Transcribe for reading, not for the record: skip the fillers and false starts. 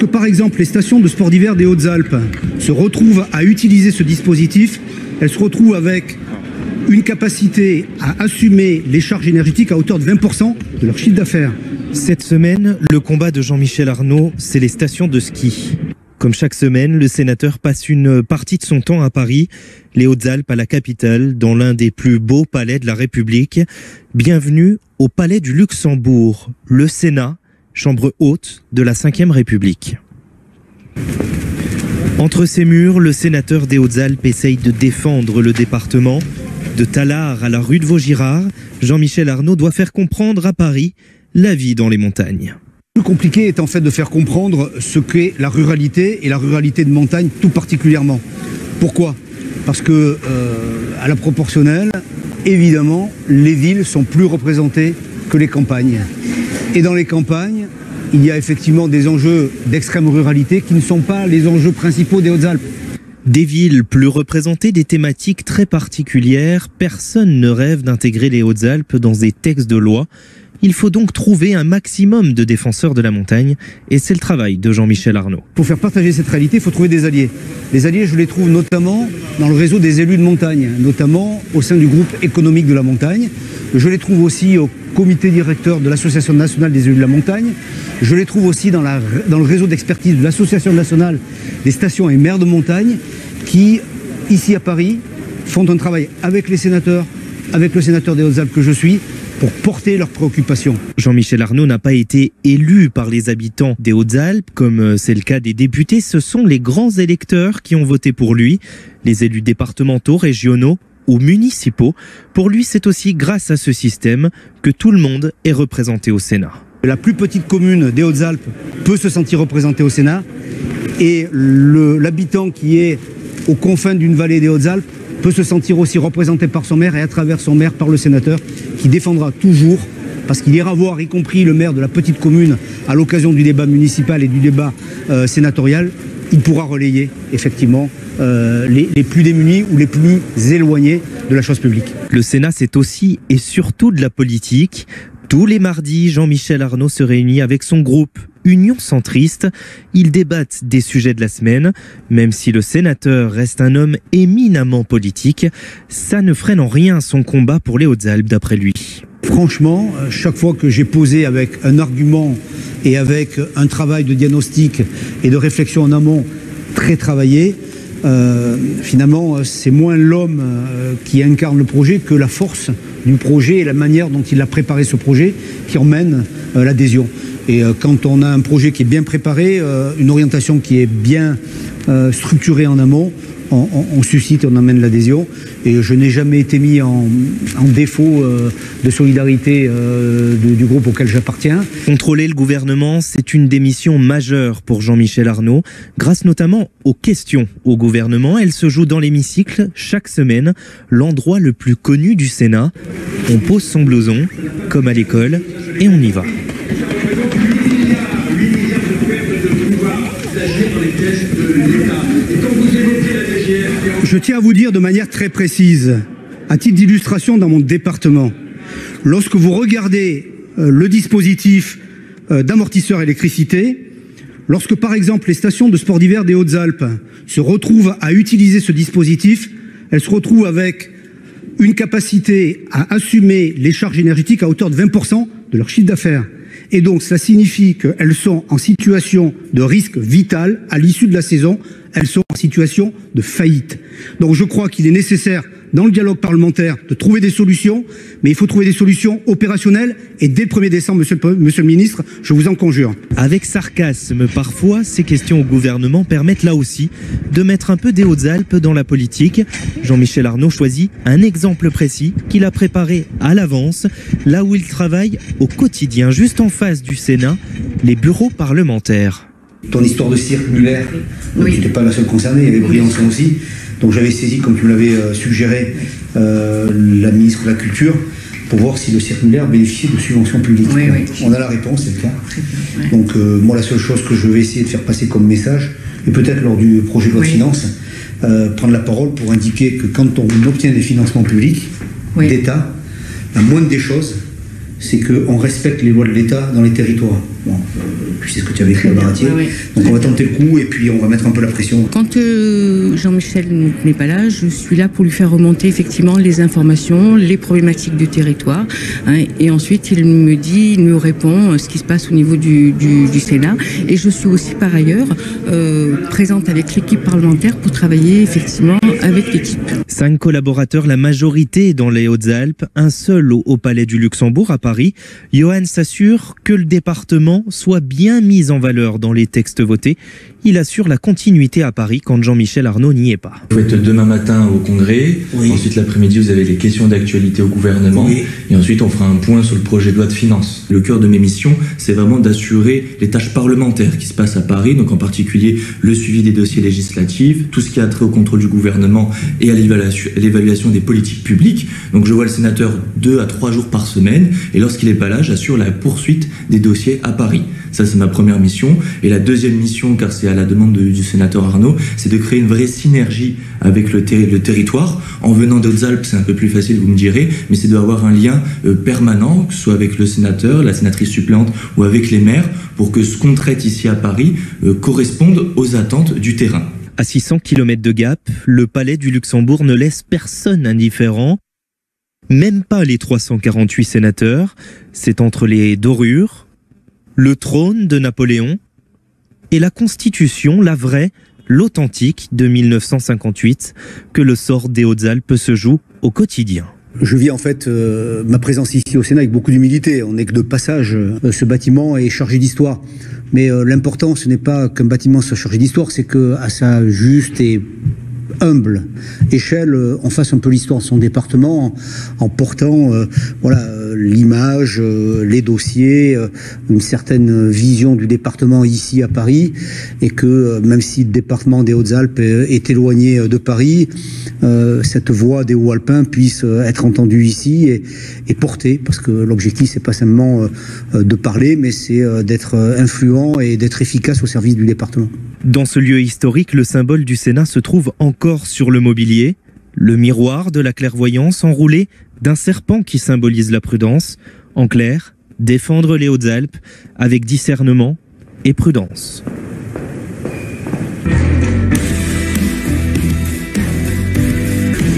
Lorsque par exemple les stations de sport d'hiver des Hautes-Alpes se retrouvent à utiliser ce dispositif, elles se retrouvent avec une capacité à assumer les charges énergétiques à hauteur de 20% de leur chiffre d'affaires. Cette semaine, le combat de Jean-Michel Arnaud, c'est les stations de ski. Comme chaque semaine, le sénateur passe une partie de son temps à Paris, les Hautes-Alpes à la capitale, dans l'un des plus beaux palais de la République. Bienvenue au Palais du Luxembourg, le Sénat, chambre haute de la Ve République. Entre ces murs, le sénateur des Hautes-Alpes essaye de défendre le département. De Tallard à la rue de Vaugirard, Jean-Michel Arnaud doit faire comprendre à Paris la vie dans les montagnes. Le plus compliqué est en fait de faire comprendre ce qu'est la ruralité et la ruralité de montagne tout particulièrement. Pourquoi ? Parce que à la proportionnelle, évidemment, les villes sont plus représentées que les campagnes. Et dans les campagnes, il y a effectivement des enjeux d'extrême ruralité qui ne sont pas les enjeux principaux des Hautes-Alpes. Des villes plus représentées, des thématiques très particulières. Personne ne rêve d'intégrer les Hautes-Alpes dans des textes de loi. Il faut donc trouver un maximum de défenseurs de la montagne et c'est le travail de Jean-Michel Arnaud. Pour faire partager cette réalité, il faut trouver des alliés. Les alliés, je les trouve notamment dans le réseau des élus de montagne, notamment au sein du groupe économique de la montagne. Je les trouve aussi au comité directeur de l'Association nationale des élus de la montagne. Je les trouve aussi dans le réseau d'expertise de l'Association nationale des stations et maires de montagne qui, ici à Paris, font un travail avec les sénateurs, avec le sénateur des Hautes-Alpes que je suis, pour porter leurs préoccupations. Jean-Michel Arnaud n'a pas été élu par les habitants des Hautes-Alpes, comme c'est le cas des députés. Ce sont les grands électeurs qui ont voté pour lui, les élus départementaux, régionaux ou municipaux. Pour lui, c'est aussi grâce à ce système que tout le monde est représenté au Sénat. La plus petite commune des Hautes-Alpes peut se sentir représentée au Sénat et l'habitant qui est aux confins d'une vallée des Hautes-Alpes peut se sentir aussi représenté par son maire et à travers son maire par le sénateur qui défendra toujours, parce qu'il ira voir y compris le maire de la petite commune à l'occasion du débat municipal et du débat sénatorial, il pourra relayer effectivement les plus démunis ou les plus éloignés de la chose publique. Le Sénat, c'est aussi et surtout de la politique. Tous les mardis, Jean-Michel Arnaud se réunit avec son groupe Union Centriste. Ils débattent des sujets de la semaine. Même si le sénateur reste un homme éminemment politique, ça ne freine en rien son combat pour les Hautes-Alpes, d'après lui. Franchement, chaque fois que j'ai posé avec un argument et avec un travail de diagnostic et de réflexion en amont très travaillé, finalement, c'est moins l'homme qui incarne le projet que la force du projet et la manière dont il a préparé ce projet qui emmène l'adhésion. Et quand on a un projet qui est bien préparé, une orientation qui est bien structurée en amont, on suscite et on amène l'adhésion. Et je n'ai jamais été mis en défaut de solidarité du groupe auquel j'appartiens. Contrôler le gouvernement, c'est une des missions majeures pour Jean-Michel Arnaud, grâce notamment aux questions au gouvernement. Elles se jouent dans l'hémicycle chaque semaine, l'endroit le plus connu du Sénat. On pose son blouson, comme à l'école, et on y va. Je tiens à vous dire de manière très précise, à titre d'illustration dans mon département, lorsque vous regardez le dispositif d'amortisseur électricité, lorsque par exemple les stations de sport d'hiver des Hautes-Alpes se retrouvent à utiliser ce dispositif, elles se retrouvent avec une capacité à assumer les charges énergétiques à hauteur de 20% de leur chiffre d'affaires. Et donc, ça signifie qu'elles sont en situation de risque vital à l'issue de la saison. Elles sont en situation de faillite. Donc, je crois qu'il est nécessaire, dans le dialogue parlementaire, de trouver des solutions. Mais il faut trouver des solutions opérationnelles. Et dès le 1er décembre, monsieur le ministre, je vous en conjure. Avec sarcasme, parfois, ces questions au gouvernement permettent là aussi de mettre un peu des Hautes-Alpes dans la politique. Jean-Michel Arnaud choisit un exemple précis qu'il a préparé à l'avance, là où il travaille au quotidien, juste en face du Sénat, les bureaux parlementaires. Ton histoire de circulaire, oui. Tu n'étais pas la seule concernée, il y avait Briançon aussi. Donc j'avais saisi, comme tu me l'avais suggéré, la ministre de la Culture, pour voir si le circulaire bénéficiait de subventions publiques. Oui, oui. On a la réponse, c'est le cas. Oui. Donc moi, la seule chose que je vais essayer de faire passer comme message, et peut-être lors du projet de loi de finances, prendre la parole pour indiquer que quand on obtient des financements publics d'État, la moindre des choses, c'est qu'on respecte les lois de l'État dans les territoires. Bon, puis c'est ce que tu avais écrit à Baratier. Ouais. Donc on va tenter le coup et puis on va mettre un peu la pression. Quand Jean-Michel n'est pas là, je suis là pour lui faire remonter effectivement les informations, les problématiques du territoire. Hein, et ensuite, il me répond ce qui se passe au niveau du Sénat. Et je suis aussi par ailleurs présente avec l'équipe parlementaire pour travailler effectivement avec l'équipe. 5 collaborateurs, la majorité dans les Hautes-Alpes, un seul au Palais du Luxembourg à Paris. Johan s'assure que le département soit bien mis en valeur dans les textes votés. Il assure la continuité à Paris quand Jean-Michel Arnaud n'y est pas. Vous êtes demain matin au Congrès, oui. Ensuite l'après-midi vous avez les questions d'actualité au gouvernement, oui. Et ensuite on fera un point sur le projet de loi de finances. Le cœur de mes missions, c'est vraiment d'assurer les tâches parlementaires qui se passent à Paris, donc en particulier le suivi des dossiers législatifs, tout ce qui a trait au contrôle du gouvernement et à l'évaluation des politiques publiques. Donc je vois le sénateur 2 à 3 jours par semaine, et lorsqu'il n'est pas là, j'assure la poursuite des dossiers à Paris. Ça, c'est ma première mission. Et la deuxième mission, car c'est à la demande du sénateur Arnaud, c'est de créer une vraie synergie avec le territoire. En venant des Hautes-Alpes, c'est un peu plus facile, vous me direz, mais c'est d'avoir un lien permanent, que ce soit avec le sénateur, la sénatrice suppléante ou avec les maires, pour que ce qu'on traite ici à Paris corresponde aux attentes du terrain. À 600 km de Gap, le Palais du Luxembourg ne laisse personne indifférent, même pas les 348 sénateurs. C'est entre les dorures, le trône de Napoléon et la Constitution, la vraie, l'authentique de 1958, que le sort des Hautes-Alpes se joue au quotidien. Je vis en fait ma présence ici au Sénat avec beaucoup d'humilité. On n'est que de passage. Ce bâtiment est chargé d'histoire. Mais l'important, ce n'est pas qu'un bâtiment soit chargé d'histoire, c'est qu'à sa juste et humble échelle, on fasse un peu l'histoire de son département en portant l'image, les dossiers, une certaine vision du département ici à Paris, et que même si le département des Hautes-Alpes est éloigné de Paris, cette voix des Hauts-Alpins puisse être entendue ici et portée, parce que l'objectif c'est pas simplement de parler, mais c'est d'être influent et d'être efficace au service du département. Dans ce lieu historique, le symbole du Sénat se trouve encore sur le mobilier, le miroir de la clairvoyance enroulé d'un serpent qui symbolise la prudence. En clair, défendre les Hautes-Alpes avec discernement et prudence.